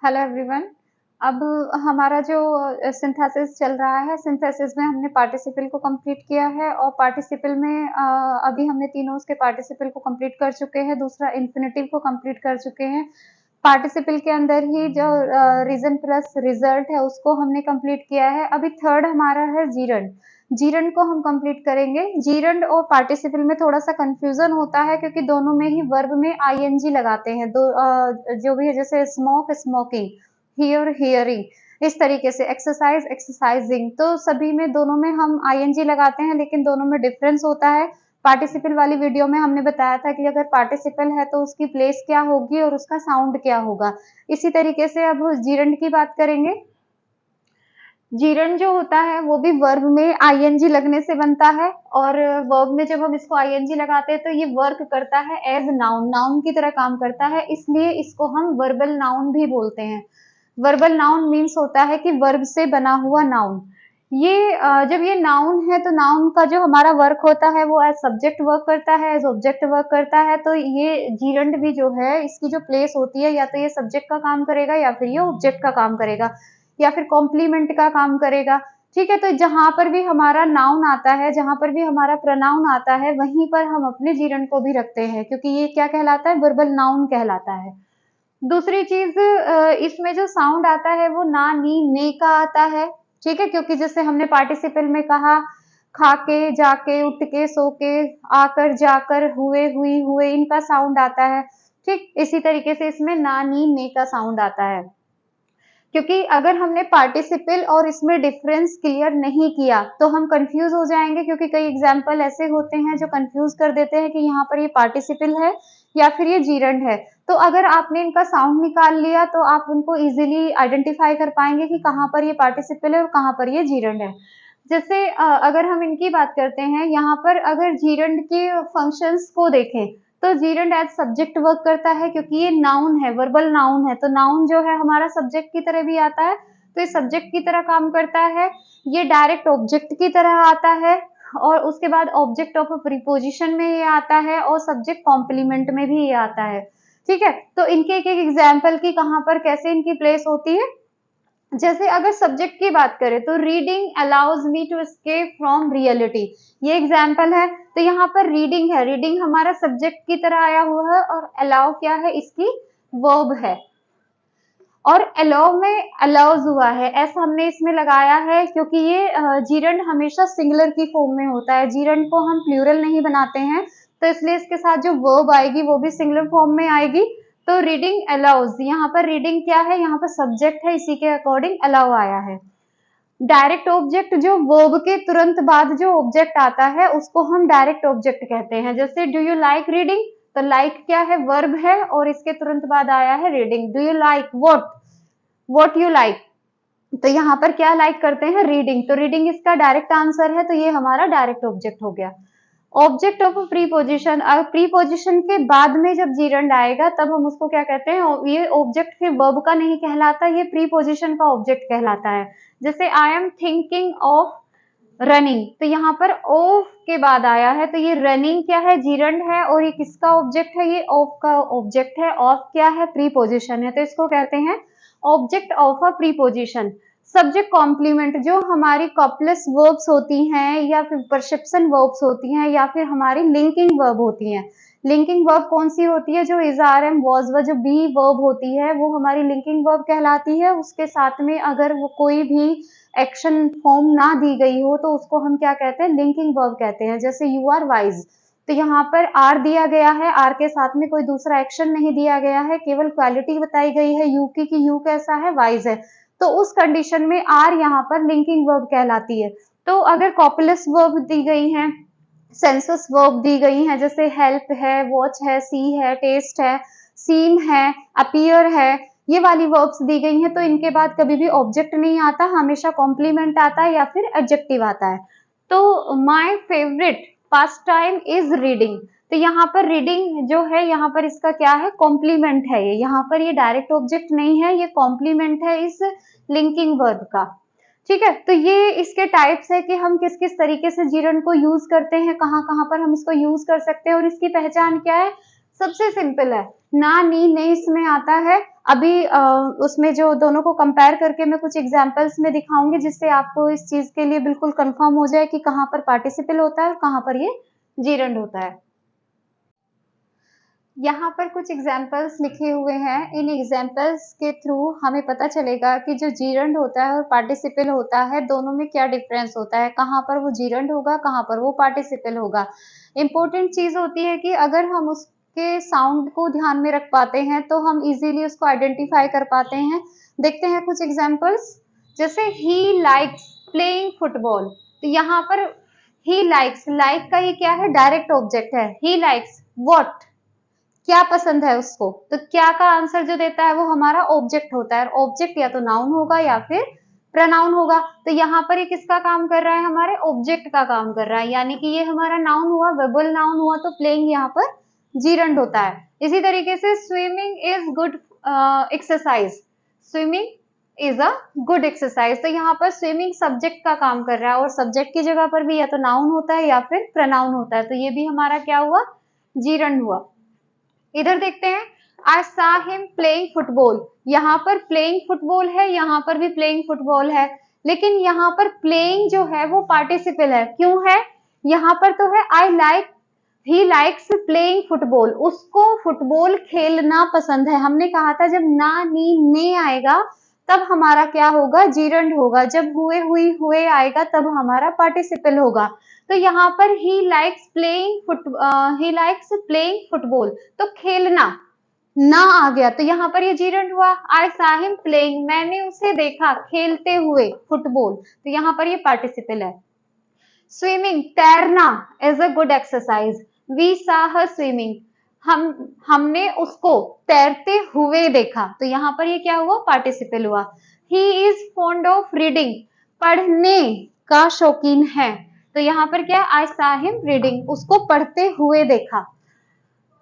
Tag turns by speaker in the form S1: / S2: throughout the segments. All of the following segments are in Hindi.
S1: Hello everyone. अब हमारा जो सिंथेसिस चल रहा है, सिंथेसिस में हमने पार्टिसिपल को कंप्लीट किया है और पार्टिसिपल में अभी हमने तीनों उसके पार्टिसिपल को कंप्लीट कर चुके हैं, दूसरा इन्फिनेटिव को कंप्लीट कर चुके हैं। पार्टिसिपल के अंदर ही जो रीजन प्लस रिजल्ट है उसको हमने कंप्लीट किया है। अभी थर्ड हमारा है जीरंड। जीरंड को हम कंप्लीट करेंगे। जीरंड और पार्टिसिपल में थोड़ा सा कंफ्यूजन होता है क्योंकि दोनों में ही वर्ब में आईएनजी लगाते हैं। जो भी है, जैसे स्मोक स्मोकिंग, हियर हियरिंग, इस तरीके से एक्सरसाइज एक्सरसाइजिंग, तो सभी में दोनों में हम आईएनजी लगाते हैं, लेकिन दोनों में डिफरेंस होता है। पार्टिसिपल वाली वीडियो में हमने बताया था कि अगर पार्टिसिपल है तो उसकी प्लेस क्या होगी और उसका साउंड क्या होगा। इसी तरीके से अब जीरंड की बात करेंगे। जीरंड जो होता है वो भी वर्ब में आईएनजी लगने से बनता है, और वर्ब में जब हम इसको आईएनजी लगाते हैं तो ये वर्क करता है एज नाउन, नाउन की तरह काम करता है, इसलिए इसको हम वर्बल नाउन भी बोलते हैं। वर्बल नाउन मीन्स होता है कि वर्ब से बना हुआ नाउन। जब ये नाउन है तो नाउन का जो हमारा वर्क होता है वो एज सब्जेक्ट वर्क करता है, एज ऑब्जेक्ट वर्क करता है। तो ये जीरंड भी जो है, इसकी जो प्लेस होती है, या तो ये सब्जेक्ट का काम करेगा या फिर ये ऑब्जेक्ट का काम करेगा या फिर कॉम्प्लीमेंट का काम करेगा। ठीक है, तो जहां पर भी हमारा नाउन आता है, जहां पर भी हमारा प्रोनाउन आता है, वहीं पर हम अपने जीरंड को भी रखते हैं, क्योंकि ये क्या कहलाता है, वर्बल नाउन कहलाता है। दूसरी चीज, इसमें जो साउंड आता है वो ना नी ने का आता है। ठीक है, क्योंकि जैसे हमने पार्टिसिपल में कहा, खा के, जाके, उठ के, सो के, आकर, जाकर, हुए, हुई, हुए, इनका साउंड आता है। ठीक, इसी तरीके से इसमें ना नी ने का साउंड आता है। क्योंकि अगर हमने पार्टिसिपल और इसमें डिफरेंस क्लियर नहीं किया तो हम कंफ्यूज हो जाएंगे, क्योंकि कई एग्जाम्पल ऐसे होते हैं जो कंफ्यूज कर देते हैं कि यहाँ पर ये पार्टिसिपल है या फिर ये जीरंड है। तो अगर आपने इनका साउंड निकाल लिया तो आप उनको इजीली आइडेंटिफाई कर पाएंगे कि कहाँ पर ये पार्टिसिपल है और कहाँ पर ये जीरंड है। जैसे अगर हम इनकी बात करते हैं, यहाँ पर अगर जीरंड के फंक्शंस को देखें तो जीरंड एज सब्जेक्ट वर्क करता है, क्योंकि ये नाउन है, वर्बल नाउन है, तो नाउन जो है हमारा सब्जेक्ट की तरह भी आता है, तो ये सब्जेक्ट की तरह काम करता है। ये डायरेक्ट ऑब्जेक्ट की तरह आता है, और उसके बाद ऑब्जेक्ट ऑफ प्रीपोजिशन में ये आता है, और सब्जेक्ट कॉम्प्लीमेंट में भी ये आता है। ठीक है, तो इनके एक एक एग्जाम्पल की कहाँ पर कैसे इनकी प्लेस होती है। जैसे अगर सब्जेक्ट की बात करें तो reading allows me to escape from reality, ये एग्जाम्पल है। तो यहाँ पर रीडिंग है, रीडिंग हमारा सब्जेक्ट की तरह आया हुआ है, और अलाउ क्या है, इसकी वर्ब है। और अलाउ में अलाउज हुआ है, ऐसा हमने इसमें लगाया है क्योंकि ये जीरंड हमेशा सिंगुलर की फॉर्म में होता है, जीरंड को हम प्लूरल नहीं बनाते हैं, तो इसलिए इसके साथ जो वर्ब आएगी वो भी सिंगुलर फॉर्म में आएगी। तो रीडिंग अलाउज, यहाँ पर रीडिंग क्या है, यहाँ पर सब्जेक्ट है, इसी के अकॉर्डिंग अलाउ आया है। डायरेक्ट ऑब्जेक्ट, जो वर्ब के तुरंत बाद जो ऑब्जेक्ट आता है उसको हम डायरेक्ट ऑब्जेक्ट कहते हैं। जैसे डू यू लाइक रीडिंग, तो लाइक क्या है, वर्ब है, और इसके तुरंत बाद आया है reading. Do you like what you like, तो यहाँ पर क्या लाइक करते हैं, रीडिंग, तो रीडिंग इसका डायरेक्ट आंसर है, तो ये हमारा डायरेक्ट ऑब्जेक्ट हो गया। ऑब्जेक्ट ऑफ प्रीपोजिशन, प्रीपोजिशन के बाद में जब जीरंड आएगा तब हम उसको क्या कहते हैं, ये ऑब्जेक्ट फिर वर्ब का नहीं कहलाता, ये प्रीपोजिशन का ऑब्जेक्ट कहलाता है। जैसे I am thinking of running, तो यहाँ पर ऑफ के बाद आया है, तो ये रनिंग क्या है, जीरंड है, और ये किसका ऑब्जेक्ट है, ये ऑफ का ऑब्जेक्ट है। ऑफ क्या है, प्रीपोजिशन है, तो इसको कहते हैं object of a preposition. Subject complement, जो हमारी कॉपलेस वर्ब्स होती हैं, या फिर परसेप्शन वर्ब्स होती हैं, या फिर हमारी लिंकिंग वर्ब होती हैं। लिंकिंग वर्ब कौन सी होती है, जो इज आर एम वॉज व जो बी वर्ब होती है वो हमारी लिंकिंग वर्ब कहलाती है। उसके साथ में अगर वो कोई भी एक्शन फॉर्म ना दी गई हो तो उसको हम क्या कहते हैं, लिंकिंग वर्ब कहते हैं। जैसे यू आर वाइज, तो यहाँ पर आर दिया गया है, आर के साथ में कोई दूसरा एक्शन नहीं दिया गया है, केवल क्वालिटी बताई गई है यू की, कि यू कैसा है, वाइज है, तो उस कंडीशन में आर यहाँ पर लिंकिंग वर्ब कहलाती है। तो अगर कॉपुलस वर्ब दी गई है, सेंसस वर्ब दी गई है, जैसे हेल्प है, वॉच है, सी है, टेस्ट है, सीम है, अपीयर है, ये वाली वर्ब्स दी गई हैं, तो इनके बाद कभी भी ऑब्जेक्ट नहीं आता, हमेशा कॉम्प्लीमेंट आता है या फिर एडजेक्टिव आता है। तो my favourite past time is reading, तो यहाँ पर रीडिंग जो है, यहाँ पर इसका क्या है, कॉम्प्लीमेंट है, ये यहाँ पर ये डायरेक्ट ऑब्जेक्ट नहीं है, ये कॉम्प्लीमेंट है इस लिंकिंग वर्ब का। ठीक है, तो ये इसके टाइप्स है कि हम किस किस तरीके से जीरंड को यूज करते हैं, कहाँ कहाँ पर हम इसको यूज कर सकते हैं, और इसकी पहचान क्या है। सबसे सिंपल है, ना नी ने इसमें आता है, अभी उसमें जो दोनों को कंपेयर करके मैं कुछ एग्जांपल्स में दिखाऊंगी, जिससे आपको इस चीज के लिए बिल्कुल कंफर्म हो जाए कि कहाँ पर पार्टिसिपल होता है और कहाँ पर ये जीरंड होता है। यहाँ पर कुछ एग्जाम्पल्स लिखे हुए हैं। इन एग्जाम्पल्स के थ्रू हमें पता चलेगा कि जो जीरंड होता है और पार्टिसिपल होता है, दोनों में क्या डिफरेंस होता है, कहाँ पर वो जीरंड होगा, कहाँ पर वो पार्टिसिपल होगा। इम्पोर्टेंट चीज होती है कि अगर हम उसके साउंड को ध्यान में रख पाते हैं तो हम इजीली उसको आइडेंटिफाई कर पाते हैं। देखते हैं कुछ एग्जाम्पल्स। जैसे ही लाइक्स प्लेइंग फुटबॉल, तो यहाँ पर ही लाइक्स, लाइक का ये क्या है, डायरेक्ट ऑब्जेक्ट है। ही लाइक्स व्हाट, क्या पसंद है उसको, तो क्या का आंसर जो देता है वो हमारा ऑब्जेक्ट होता है। ऑब्जेक्ट या तो नाउन होगा या फिर प्रनाउन होगा। तो यहाँ पर ये किसका काम कर रहा है, हमारे ऑब्जेक्ट का काम कर रहा है, यानी कि ये हमारा नाउन हुआ, वर्बल नाउन हुआ, तो प्लेइंग यहाँ पर जीरंड होता है। इसी तरीके से swimming is good exercise, swimming is a good exercise, तो यहाँ पर स्विमिंग सब्जेक्ट का काम कर रहा है, और सब्जेक्ट की जगह पर भी या तो नाउन होता है या फिर प्रनाउन होता है, तो ये भी हमारा क्या हुआ, जीरंड हुआ। इधर देखते हैं, आई सा हिम प्लेइंग फुटबॉल, यहाँ पर प्लेइंग फुटबॉल है, यहाँ पर भी प्लेइंग फुटबॉल है, लेकिन यहाँ पर प्लेइंग जो है वो पार्टिसिपल है। क्यों है, यहाँ पर तो है I like, he likes playing football, उसको फुटबॉल खेलना पसंद है। हमने कहा था जब ना नी ने आएगा तब हमारा क्या होगा, जीरंड होगा, जब हुए हुई हुए आएगा तब हमारा पार्टिसिपल होगा। तो यहाँ पर ही लाइक्स प्लेइंग फुटबॉल, तो खेलना ना आ गया, तो यहाँ पर ये जीरंड हुआ। आई सा हिम प्लेइंग, मैंने उसे देखा खेलते हुए फुटबॉल, तो यहाँ पर ये पार्टिसिपल है। स्विमिंग तैरना is a good exercise, we saw her swimming, हमने उसको तैरते हुए देखा, तो यहाँ पर ये क्या हुआ, पार्टिसिपल हुआ। He is fond of reading, पढ़ने का शौकीन है, तो यहाँ पर क्या, आई सा हिम रीडिंग, उसको पढ़ते हुए देखा।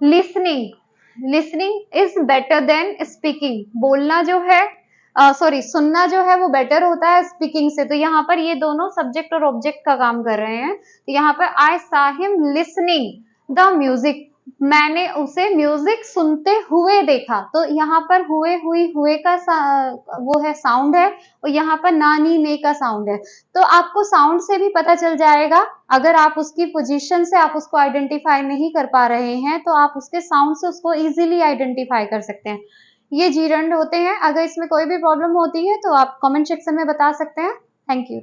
S1: Listening, listening is better than speaking, बोलना जो है सॉरी सुनना जो है वो बेटर होता है स्पीकिंग से, तो यहाँ पर ये दोनों सब्जेक्ट और ऑब्जेक्ट का काम कर रहे हैं। तो यहाँ पर आई सा हिम लिसनिंग द म्यूजिक, मैंने उसे म्यूजिक सुनते हुए देखा, तो यहाँ पर हुए हुई हुए का वो है साउंड है, और यहाँ पर नानी ने का साउंड है। तो आपको साउंड से भी पता चल जाएगा, अगर आप उसकी पोजीशन से आप उसको आइडेंटिफाई नहीं कर पा रहे हैं तो आप उसके साउंड से उसको इजीली आइडेंटिफाई कर सकते हैं। ये जीरंड होते हैं। अगर इसमें कोई भी प्रॉब्लम होती है तो आप कमेंट सेक्शन में बता सकते हैं। Thank you.